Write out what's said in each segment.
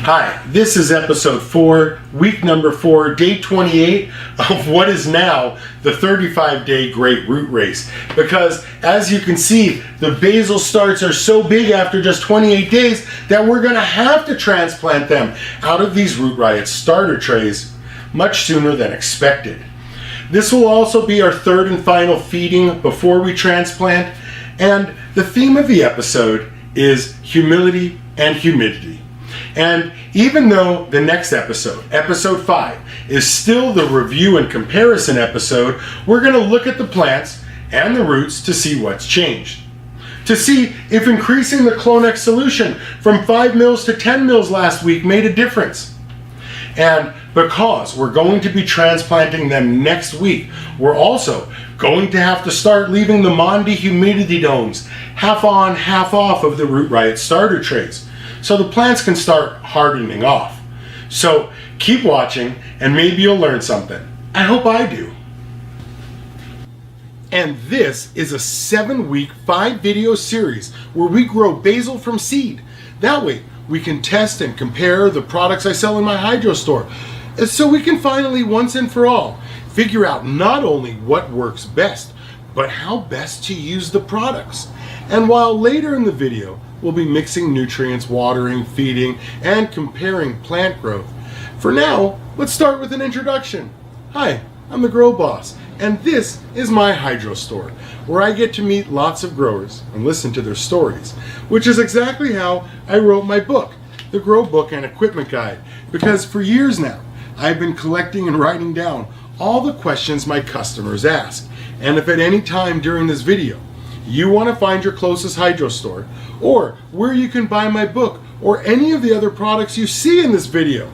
Hi, this is episode 4, week number 4, day 28 of what is now the 35-day Great Root Race. Because as you can see, the basal starts are so big after just 28 days that we're going to have to transplant them out of these Root Riot starter trays much sooner than expected. This will also be our third and final feeding before we transplant, and the theme of the episode is humility and humidity. And even though the next episode, episode 5, is still the review and comparison episode, we're going to look at the plants and the roots to see what's changed. To see if increasing the Clonex solution from 5 mils to 10 mils last week made a difference. And because we're going to be transplanting them next week, we're also going to have to start leaving the Mondi humidity domes half on, half off of the Root Riot starter trays, so the plants can start hardening off. So keep watching and maybe you'll learn something. I hope I do. And this is a 7-week, 5-video series where we grow basil from seed. That way we can test and compare the products I sell in my hydro store, so we can finally, once and for all, figure out not only what works best, but how best to use the products. And while later in the video we'll be mixing nutrients, watering, feeding, and comparing plant growth, for now, let's start with an introduction. Hi, I'm the Grow Boss, and this is my hydro store, where I get to meet lots of growers and listen to their stories, which is exactly how I wrote my book, The Grow Book and Equipment Guide, because for years now, I've been collecting and writing down all the questions my customers ask. And if at any time during this video, you want to find your closest hydro store, or where you can buy my book, or any of the other products you see in this video,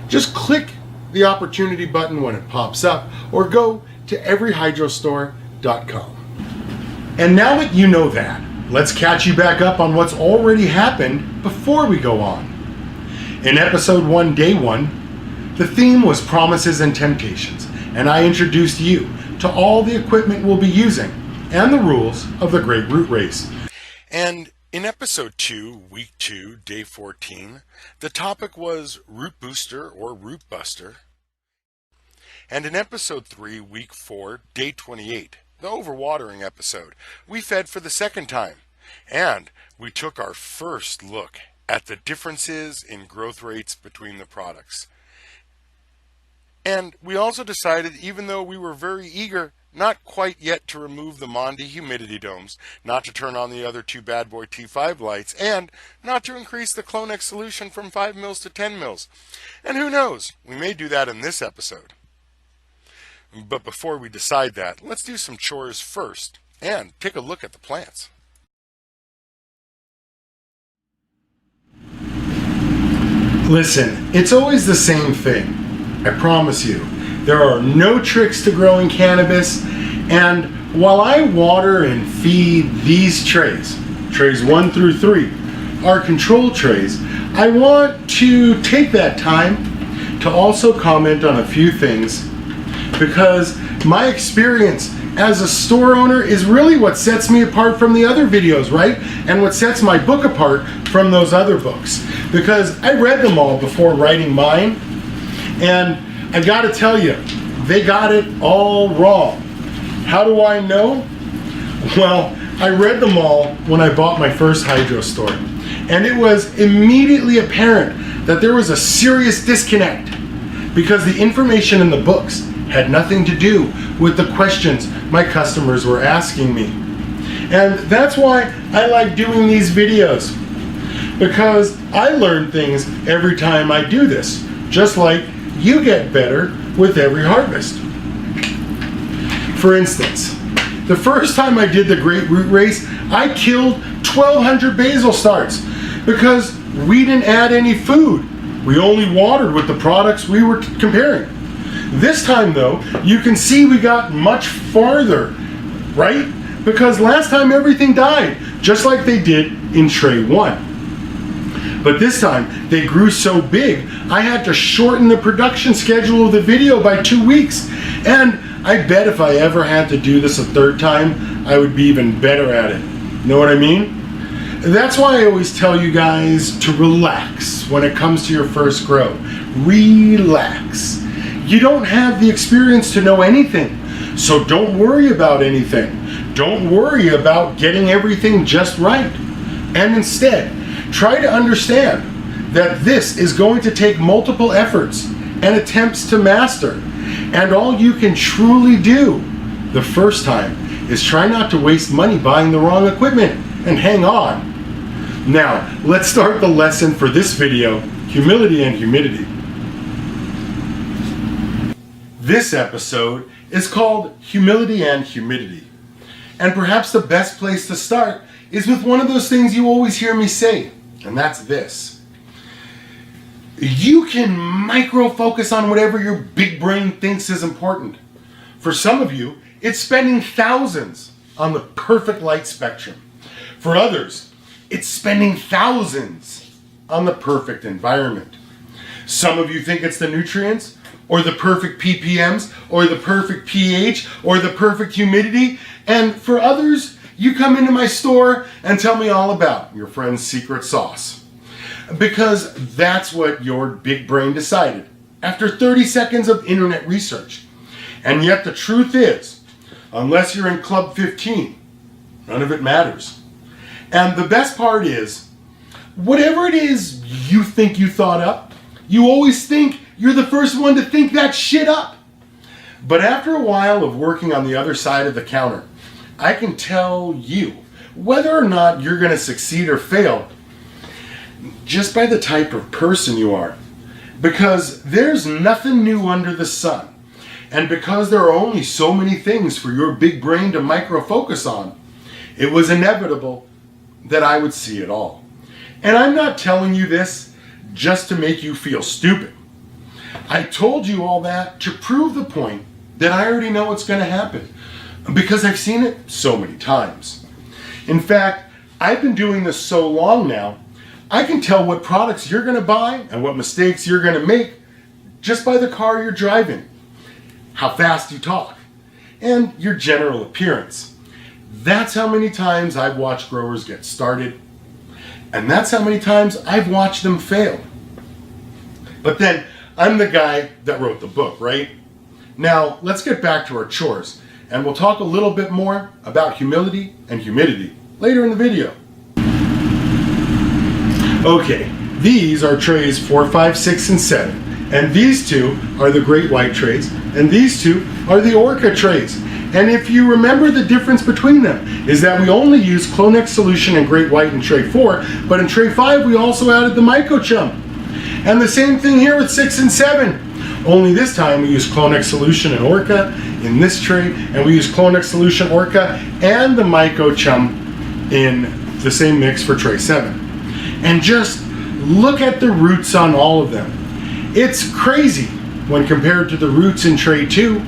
just click the opportunity button when it pops up, or go to everyhydrostore.com. And now that you know that, let's catch you back up on what's already happened before we go on. In episode 1, day 1, the theme was promises and temptations, and I introduced you to all the equipment we'll be using and the rules of the Great Root Race. And in episode 2, week 2, day 14, the topic was Root Booster or Root Buster. And in episode 3, week 4, day 28, the overwatering episode, we fed for the second time. And we took our first look at the differences in growth rates between the products. And we also decided, even though we were very eager not quite yet to remove the Mondi humidity domes, not to turn on the other 2 bad boy T5 lights, and not to increase the Clonex solution from 5 mils to 10 mils. And who knows, we may do that in this episode. But before we decide that, let's do some chores first and take a look at the plants. Listen, it's always the same thing. I promise you. There are no tricks to growing cannabis, and while I water and feed these trays 1 through 3, our control trays, I want to take that time to also comment on a few things, because my experience as a store owner is really what sets me apart from the other videos, right? And what sets my book apart from those other books, because I read them all before writing mine, and I gotta tell you, they got it all wrong. How do I know? Well, I read them all when I bought my first hydro store, and it was immediately apparent that there was a serious disconnect, because the information in the books had nothing to do with the questions my customers were asking me. And that's why I like doing these videos, because I learn things every time I do this, just like you get better with every harvest. For instance, the first time I did the Great Root Race, I killed 1,200 basil starts because we didn't add any food. We only watered with the products we were comparing. This time though, you can see we got much farther, right? Because last time everything died, just like they did in tray 1. But this time, they grew so big, I had to shorten the production schedule of the video by 2 weeks. And I bet if I ever had to do this a third time, I would be even better at it. Know what I mean? That's why I always tell you guys to relax when it comes to your first grow. Relax. You don't have the experience to know anything, so don't worry about anything. Don't worry about getting everything just right. And instead, try to understand that this is going to take multiple efforts and attempts to master. And all you can truly do the first time is try not to waste money buying the wrong equipment and hang on. Now, let's start the lesson for this video, humility and humidity. This episode is called Humility and Humidity. And perhaps the best place to start is with one of those things you always hear me say, and that's this. You can micro-focus on whatever your big brain thinks is important. For some of you, it's spending thousands on the perfect light spectrum. For others, it's spending thousands on the perfect environment. Some of you think it's the nutrients, or the perfect ppms, or the perfect pH, or the perfect humidity. And for others, you come into my store and tell me all about your friend's secret sauce. Because that's what your big brain decided after 30 seconds of internet research. And yet the truth is, unless you're in Club 15, none of it matters. And the best part is, whatever it is you think you thought up, you always think you're the first one to think that shit up. But after a while of working on the other side of the counter, I can tell you whether or not you're going to succeed or fail just by the type of person you are. Because there's nothing new under the sun. And because there are only so many things for your big brain to micro-focus on, it was inevitable that I would see it all. And I'm not telling you this just to make you feel stupid. I told you all that to prove the point that I already know what's going to happen, because I've seen it so many times. In fact, I've been doing this so long now, I can tell what products you're going to buy and what mistakes you're going to make just by the car you're driving, how fast you talk, and your general appearance. That's how many times I've watched growers get started, and that's how many times I've watched them fail. But then, I'm the guy that wrote the book, right? Now, let's get back to our chores, and we'll talk a little bit more about humility and humidity later in the video. Okay, these are trays 4, 5, 6, and 7, and these two are the Great White trays, and these two are the Orca trays. And if you remember, the difference between them is that we only use Clonex solution in Great White in tray 4, but in tray 5 we also added the Mycochum. And the same thing here with 6 and 7. Only this time we use Clonex solution and Orca in this tray, and we use Clonex solution, Orca, and the Mycochum in the same mix for tray 7. And just look at the roots on all of them. It's crazy when compared to the roots in tray 2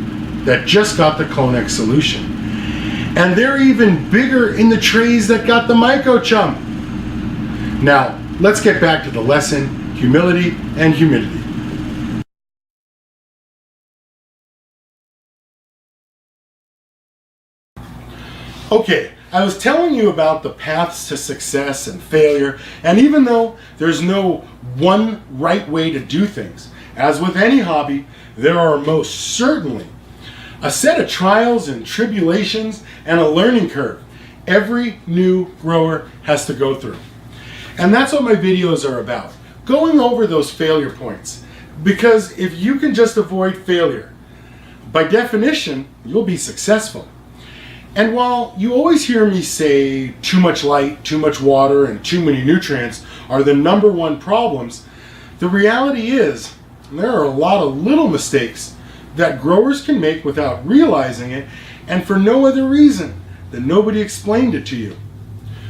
that just got the Clonex solution. And they're even bigger in the trays that got the Mycochum. Now, let's get back to the lesson, humility and humidity. Okay, I was telling you about the paths to success and failure, and even though there's no one right way to do things, as with any hobby, there are most certainly a set of trials and tribulations and a learning curve every new grower has to go through. And that's what my videos are about, going over those failure points. Because if you can just avoid failure, by definition, you'll be successful. And while you always hear me say too much light, too much water, and too many nutrients are the #1 problems, the reality is there are a lot of little mistakes that growers can make without realizing it, and for no other reason than nobody explained it to you.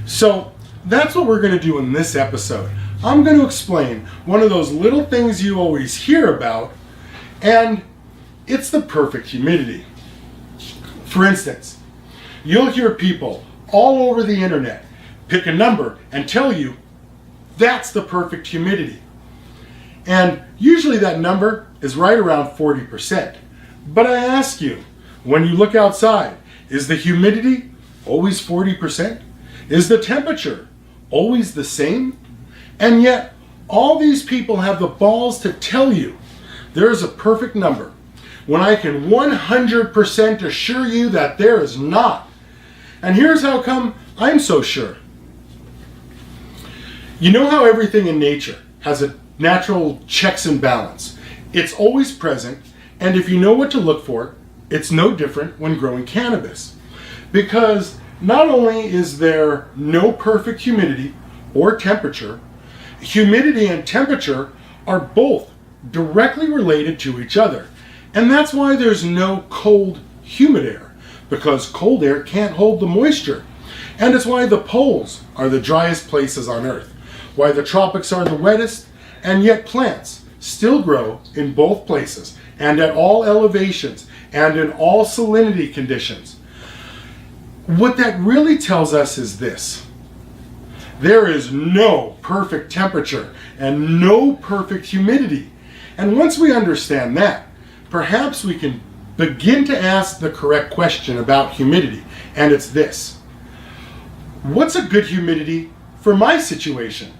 So that's what we're going to do in this episode. I'm going to explain one of those little things you always hear about, and it's the perfect humidity. For instance, you'll hear people all over the internet pick a number and tell you that's the perfect humidity. And usually that number is right around 40%. But I ask you, when you look outside, is the humidity always 40%? Is the temperature always the same? And yet, all these people have the balls to tell you there is a perfect number, when I can 100% assure you that there is not. And here's how come I'm so sure. You know how everything in nature has a natural checks and balance. It's always present, and if you know what to look for, it's no different when growing cannabis. Because not only is there no perfect humidity or temperature, humidity and temperature are both directly related to each other. And that's why there's no cold, humid air, because cold air can't hold the moisture. And it's why the poles are the driest places on Earth, why the tropics are the wettest, and yet plants still grow in both places, and at all elevations, and in all salinity conditions. What that really tells us is this: there is no perfect temperature and no perfect humidity. And once we understand that, perhaps we can begin to ask the correct question about humidity, and it's this: what's a good humidity for my situation?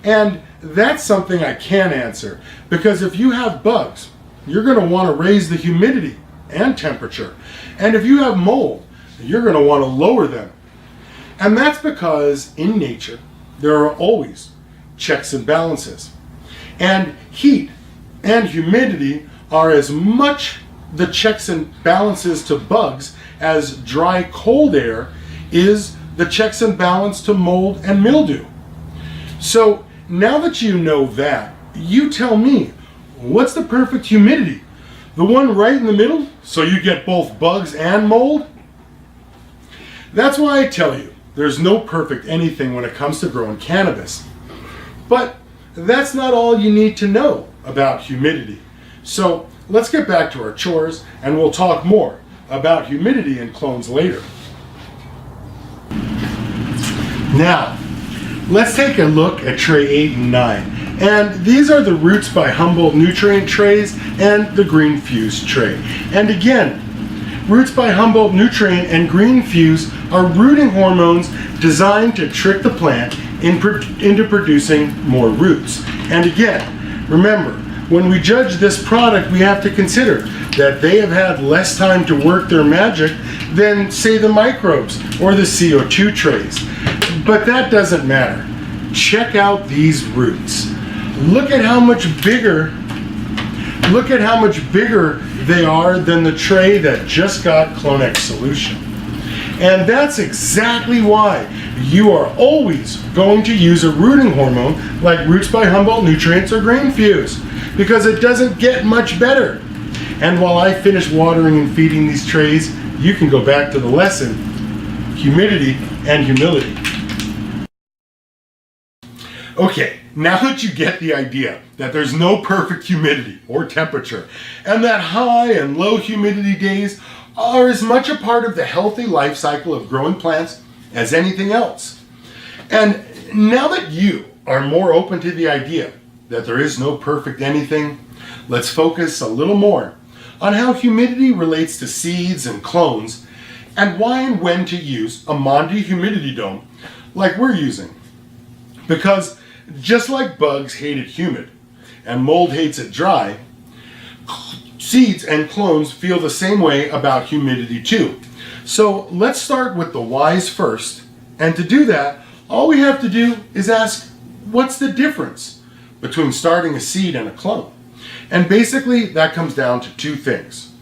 And that's something I can answer, because if you have bugs, you're going to want to raise the humidity and temperature. And if you have mold, you're going to want to lower them. And that's because in nature, there are always checks and balances. And heat and humidity are as much the checks and balances to bugs as dry, cold air is the checks and balance to mold and mildew. So now that you know that, you tell me, what's the perfect humidity? The one right in the middle, so you get both bugs and mold? That's why I tell you, there's no perfect anything when it comes to growing cannabis. But that's not all you need to know about humidity. So let's get back to our chores, and we'll talk more about humidity in clones later. Now, let's take a look at tray 8 and 9. And these are the Roots by Humboldt nutrient trays and the Green Fuse tray. And again, Roots by Humboldt nutrient and Green Fuse are rooting hormones designed to trick the plant into producing more roots. And again, remember, when we judge this product, we have to consider that they have had less time to work their magic than, say, the microbes or the CO2 trays. But that doesn't matter. Check out these roots. Look at how much bigger they are than the tray that just got Clonex solution. And that's exactly why you are always going to use a rooting hormone like Roots by Humboldt Nutrients or Green Fuse, because it doesn't get much better. And while I finish watering and feeding these trays, you can go back to the lesson, humidity and humility. Okay, now that you get the idea that there's no perfect humidity or temperature, and that high and low humidity days are as much a part of the healthy life cycle of growing plants as anything else, and now that you are more open to the idea that there is no perfect anything, let's focus a little more on how humidity relates to seeds and clones, and why and when to use a Mondi humidity dome like we're using. Because just like bugs hate it humid and mold hates it dry, seeds and clones feel the same way about humidity too. So let's start with the whys first, and to do that, all we have to do is ask, what's the difference between starting a seed and a clone? And basically that comes down to two things.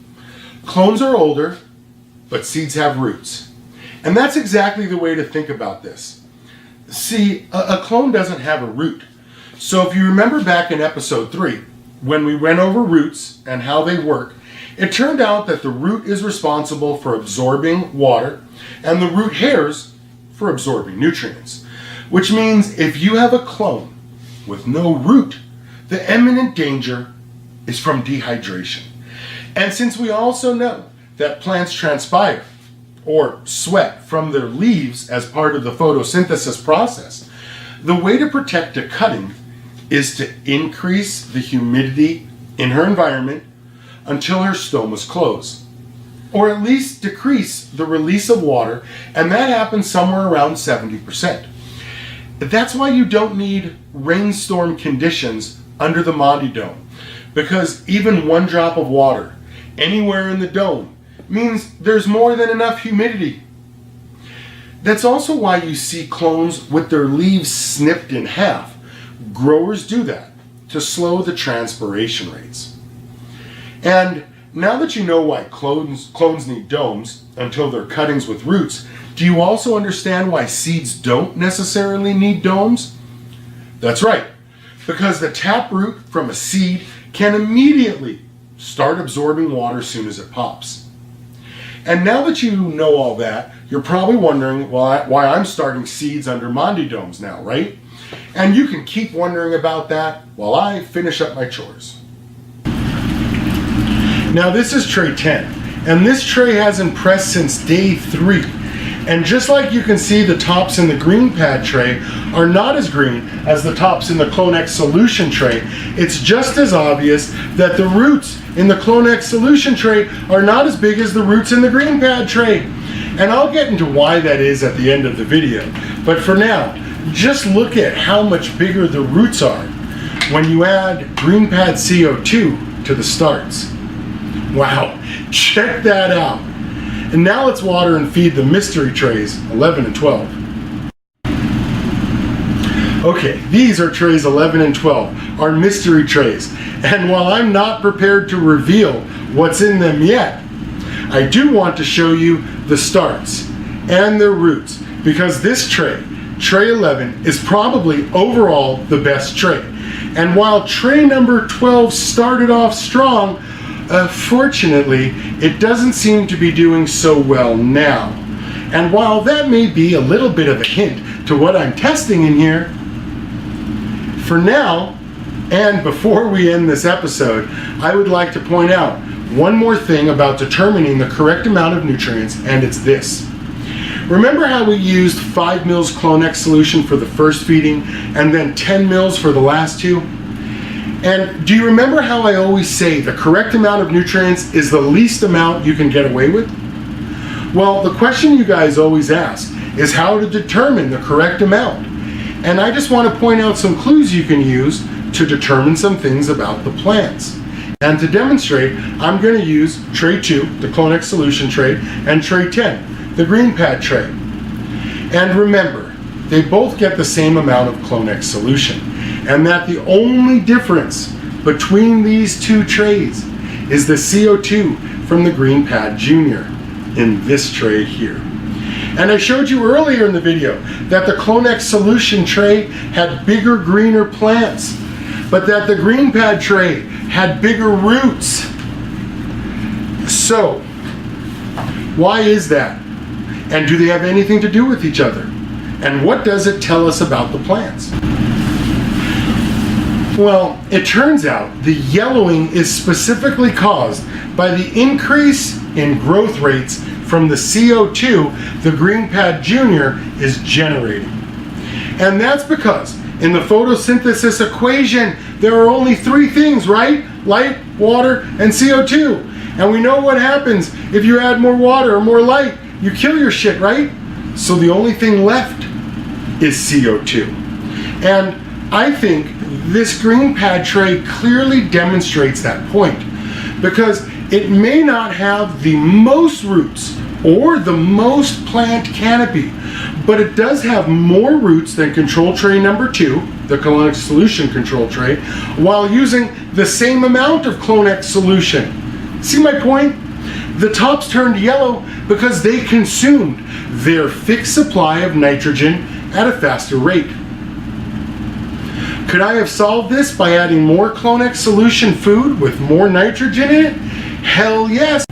Clones are older, but seeds have roots. And that's exactly the way to think about this. See, a clone doesn't have a root. So if you remember back in episode 3, when we went over roots and how they work, it turned out that the root is responsible for absorbing water and the root hairs for absorbing nutrients. Which means if you have a clone with no root, the imminent danger is from dehydration. And since we also know that plants transpire or sweat from their leaves as part of the photosynthesis process, the way to protect a cutting is to increase the humidity in her environment until her stomas close, or at least decrease the release of water, and that happens somewhere around 70%. That's why you don't need rainstorm conditions under the Monty Dome, because even one drop of water anywhere in the dome means there's more than enough humidity. That's also why you see clones with their leaves snipped in half. Growers do that to slow the transpiration rates. And now that you know why clones need domes until they're cuttings with roots, do you also understand why seeds don't necessarily need domes? That's right, because the taproot from a seed can immediately start absorbing water as soon as it pops. And now that you know all that, you're probably wondering why I'm starting seeds under Monty domes now, right? And you can keep wondering about that while I finish up my chores. Now this is tray 10, and this tray hasn't pressed since day 3. And just like you can see, the tops in the green pad tray are not as green as the tops in the Clonex solution tray. It's just as obvious that the roots in the Clonex solution tray are not as big as the roots in the green pad tray. And I'll get into why that is at the end of the video. But for now, just look at how much bigger the roots are when you add green pad CO2 to the starts. Wow, check that out. And now let's water and feed the mystery trays 11 and 12. Okay, these are trays 11 and 12, our mystery trays. And while I'm not prepared to reveal what's in them yet, I do want to show you the starts and their roots, because this tray, tray 11, is probably overall the best tray. And while tray number 12 started off strong, fortunately, it doesn't seem to be doing so well now. And while that may be a little bit of a hint to what I'm testing in here, for now, and before we end this episode, I would like to point out one more thing about determining the correct amount of nutrients, and it's this. Remember how we used 5 mils Clonex solution for the first feeding and then 10 mils for the last 2? And do you remember how I always say the correct amount of nutrients is the least amount you can get away with? Well, the question you guys always ask is how to determine the correct amount. And I just want to point out some clues you can use to determine some things about the plants. And to demonstrate, I'm going to use tray 2, the Clonex solution tray, and tray 10, the green pad tray. And remember, they both get the same amount of Clonex solution, and that the only difference between these two trays is the CO2 from the green pad junior in this tray here. And I showed you earlier in the video that the Clonex solution tray had bigger, greener plants, but that the green pad tray had bigger roots. So, why is that? And do they have anything to do with each other? And what does it tell us about the plants? Well, it turns out the yellowing is specifically caused by the increase in growth rates from the CO2 the green pad junior is generating. And that's because in the photosynthesis equation, there are only 3 things, right? Light, water, and CO2. And we know what happens if you add more water or more light. You kill your shit, right? So the only thing left is CO2. And I think this green pad tray clearly demonstrates that point, because it may not have the most roots or the most plant canopy, but it does have more roots than control tray number 2, the Clonex solution control tray, while using the same amount of Clonex solution. See my point? The tops turned yellow because they consumed their fixed supply of nitrogen at a faster rate. Could I have solved this by adding more Clonex solution food with more nitrogen in it? Hell yes!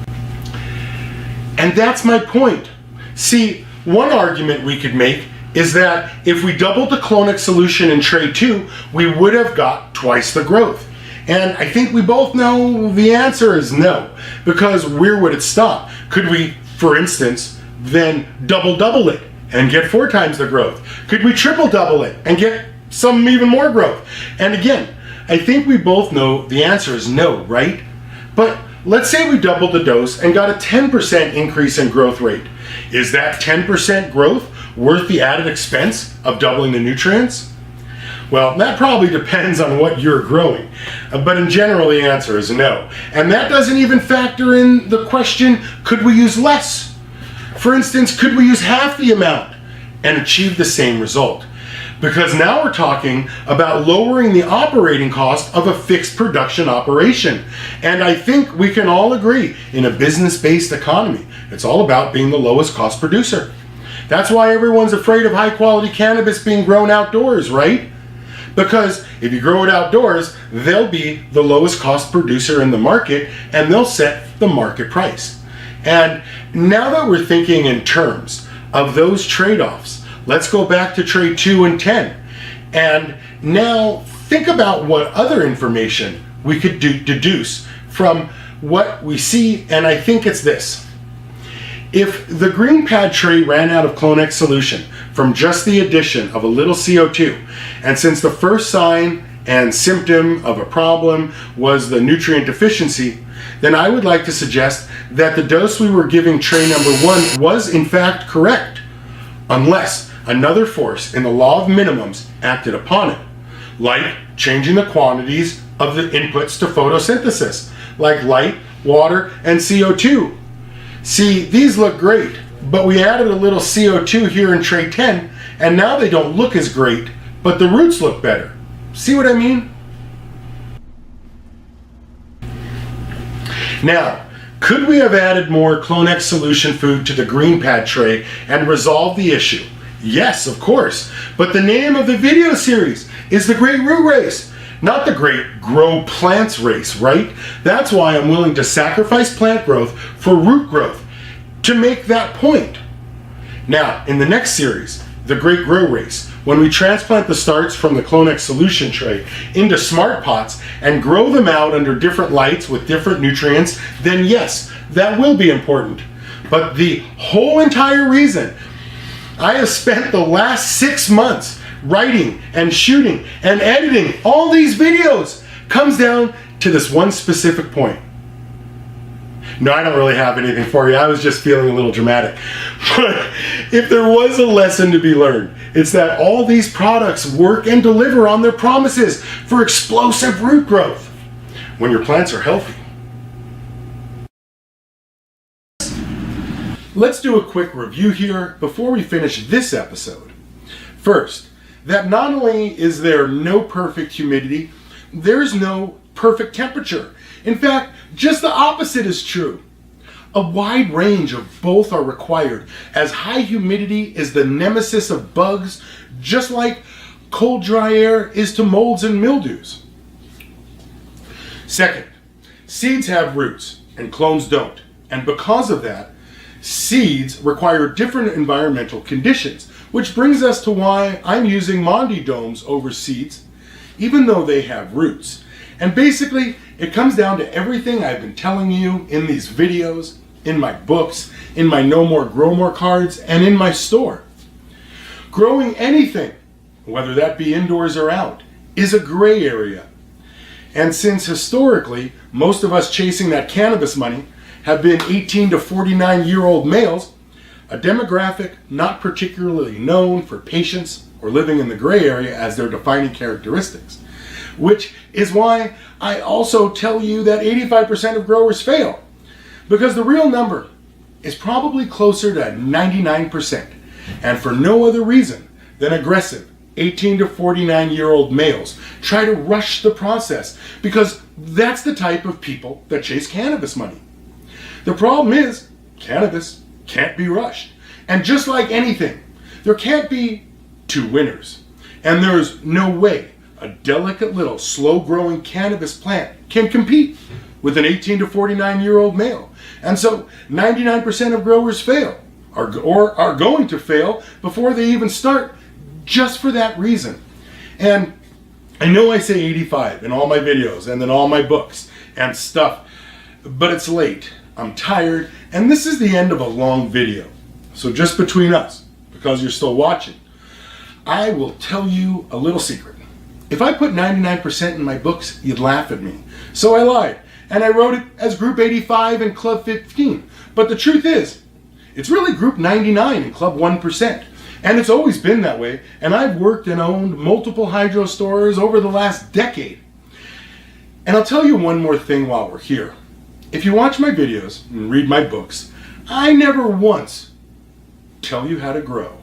And that's my point. See, one argument we could make is that if we doubled the Clonex solution in tray 2, we would have got twice the growth. And I think we both know the answer is no, because where would it stop? Could we, for instance, then double it and get 4 times the growth? Could we triple it and get some even more growth? And again, I think we both know the answer is no, right? But let's say we doubled the dose and got a 10% increase in growth rate. Is that 10% growth worth the added expense of doubling the nutrients? Well, that probably depends on what you're growing, but in general the answer is no. And that doesn't even factor in the question, could we use less? For instance, could we use half the amount and achieve the same result? Because now we're talking about lowering the operating cost of a fixed production operation. And I think we can all agree, in a business-based economy, it's all about being the lowest cost producer. That's why everyone's afraid of high quality cannabis being grown outdoors, right? Because if you grow it outdoors, they'll be the lowest cost producer in the market and they'll set the market price. And now that we're thinking in terms of those trade-offs, let's go back to trade 2 and 10. And now think about what other information we could deduce from what we see, and I think it's this. If the green pad tray ran out of Clonex solution from just the addition of a little CO2, and since the first sign and symptom of a problem was the nutrient deficiency, then I would like to suggest that the dose we were giving tray number 1 was in fact correct, unless another force in the law of minimums acted upon it, like changing the quantities of the inputs to photosynthesis, like light, water, and CO2. See, these look great, but we added a little CO2 here in tray 10, and now they don't look as great, but the roots look better. See what I mean? Now, could we have added more Clonex solution food to the green pad tray and resolved the issue? Yes, of course, but the name of the video series is The Great Root Race, not the Great Grow Plants Race, right? That's why I'm willing to sacrifice plant growth for root growth, to make that point. Now, in the next series, The Great Grow Race, when we transplant the starts from the Clonex solution tray into smart pots and grow them out under different lights with different nutrients, then yes, that will be important. But the whole entire reason I have spent the last 6 months writing and shooting and editing all these videos comes down to this one specific point. No, I don't really have anything for you. I was just feeling a little dramatic. But if there was a lesson to be learned, it's that all these products work and deliver on their promises for explosive root growth when your plants are healthy. Let's do a quick review here before we finish this episode. First, that not only is there no perfect humidity, there's no perfect temperature. In fact, just the opposite is true. A wide range of both are required, as high humidity is the nemesis of bugs, just like cold, dry air is to molds and mildews. Second, seeds have roots and clones don't, and because of that, seeds require different environmental conditions, which brings us to why I'm using Mondi domes over seeds, even though they have roots. And basically, it comes down to everything I've been telling you in these videos, in my books, in my No More Grow More cards, and in my store. Growing anything, whether that be indoors or out, is a gray area. And since historically, most of us chasing that cannabis money have been 18 to 49-year-old males, a demographic not particularly known for patience or living in the gray area as their defining characteristics, which is why I also tell you that 85% of growers fail, because the real number is probably closer to 99%, and for no other reason than aggressive 18 to 49-year-old males try to rush the process, because that's the type of people that chase cannabis money. The problem is, cannabis can't be rushed. And just like anything, there can't be two winners. And there's no way a delicate little slow-growing cannabis plant can compete with an 18 to 49-year-old male. And so 99% of growers fail, or are going to fail before they even start, just for that reason. And I know I say 85 in all my videos and in all my books and stuff, but it's late. I'm tired, and this is the end of a long video. So just between us, because you're still watching, I will tell you a little secret. If I put 99% in my books, you'd laugh at me. So I lied, and I wrote it as Group 85 and Club 15. But the truth is, it's really Group 99 and Club 1%. And it's always been that way, and I've worked and owned multiple hydro stores over the last decade. And I'll tell you one more thing while we're here. If you watch my videos and read my books, I never once tell you how to grow.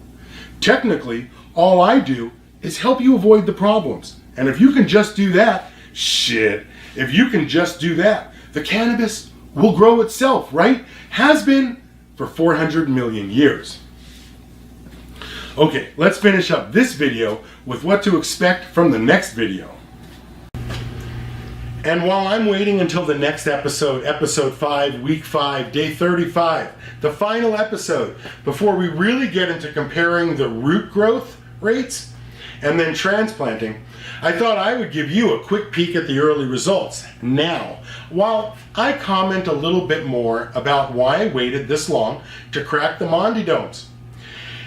Technically, all I do is help you avoid the problems. And if you can just do that, if you can just do that, the cannabis will grow itself, right? Has been for 400 million years. Okay, let's finish up this video with what to expect from the next video. And while I'm waiting until the next episode, episode 5, week 5, day 35, the final episode, before we really get into comparing the root growth rates and then transplanting, I thought I would give you a quick peek at the early results now, while I comment a little bit more about why I waited this long to crack the Mondi domes.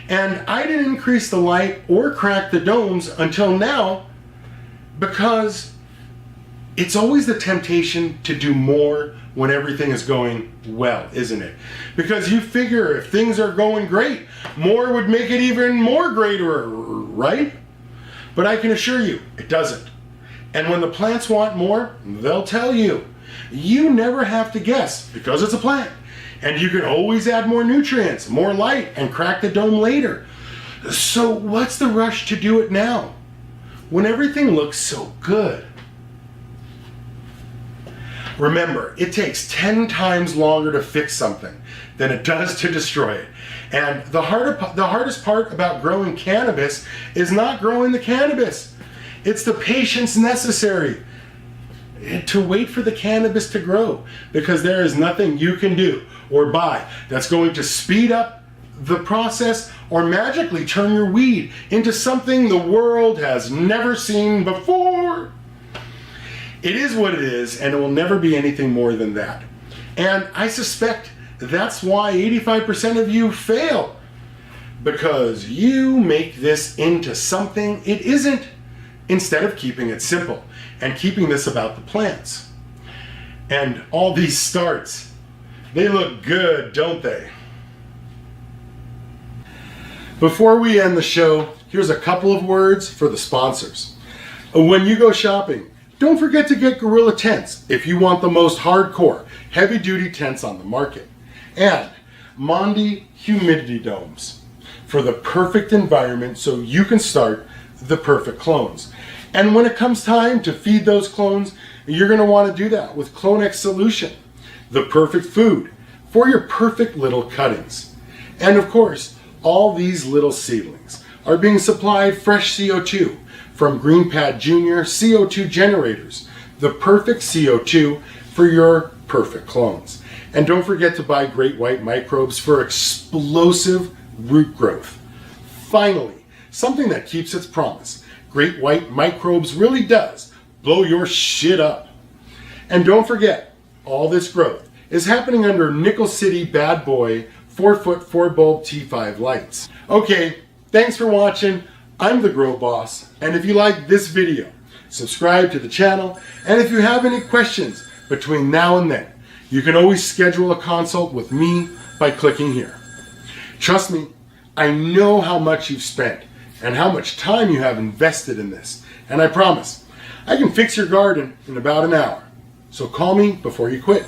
And I didn't increase the light or crack the domes until now because it's always the temptation to do more when everything is going well, isn't it? Because you figure if things are going great, more would make it even more greater, right? But I can assure you, it doesn't. And when the plants want more, they'll tell you. You never have to guess because it's a plant. And you can always add more nutrients, more light, and crack the dome later. So what's the rush to do it now when everything looks so good? Remember, it takes 10 times longer to fix something than it does to destroy it. And the hardest part about growing cannabis is not growing the cannabis. It's the patience necessary to wait for the cannabis to grow, because there is nothing you can do or buy that's going to speed up the process or magically turn your weed into something the world has never seen before. It is what it is, and it will never be anything more than that. And I suspect that's why 85% of you fail, because you make this into something it isn't, instead of keeping it simple and keeping this about the plants. And all these starts, they look good, don't they? Before we end the show, here's a couple of words for the sponsors. When you go shopping, don't forget to get Gorilla tents if you want the most hardcore, heavy-duty tents on the market. And Mondi humidity domes for the perfect environment so you can start the perfect clones. And when it comes time to feed those clones, you're going to want to do that with CloneX Solution, the perfect food for your perfect little cuttings. And of course, all these little seedlings are being supplied fresh CO2 from GreenPad Junior CO2 generators, the perfect CO2 for your perfect clones. And don't forget to buy Great White microbes for explosive root growth. Finally, something that keeps its promise. Great White microbes really does blow your shit up. And don't forget, all this growth is happening under Nickel City Bad Boy 4-foot 4-bulb T5 lights. Okay, thanks for watching. I'm the Grow Boss, and if you like this video, subscribe to the channel, and if you have any questions between now and then, you can always schedule a consult with me by clicking here. Trust me, I know how much you've spent and how much time you have invested in this, and I promise, I can fix your garden in about an hour. So call me before you quit.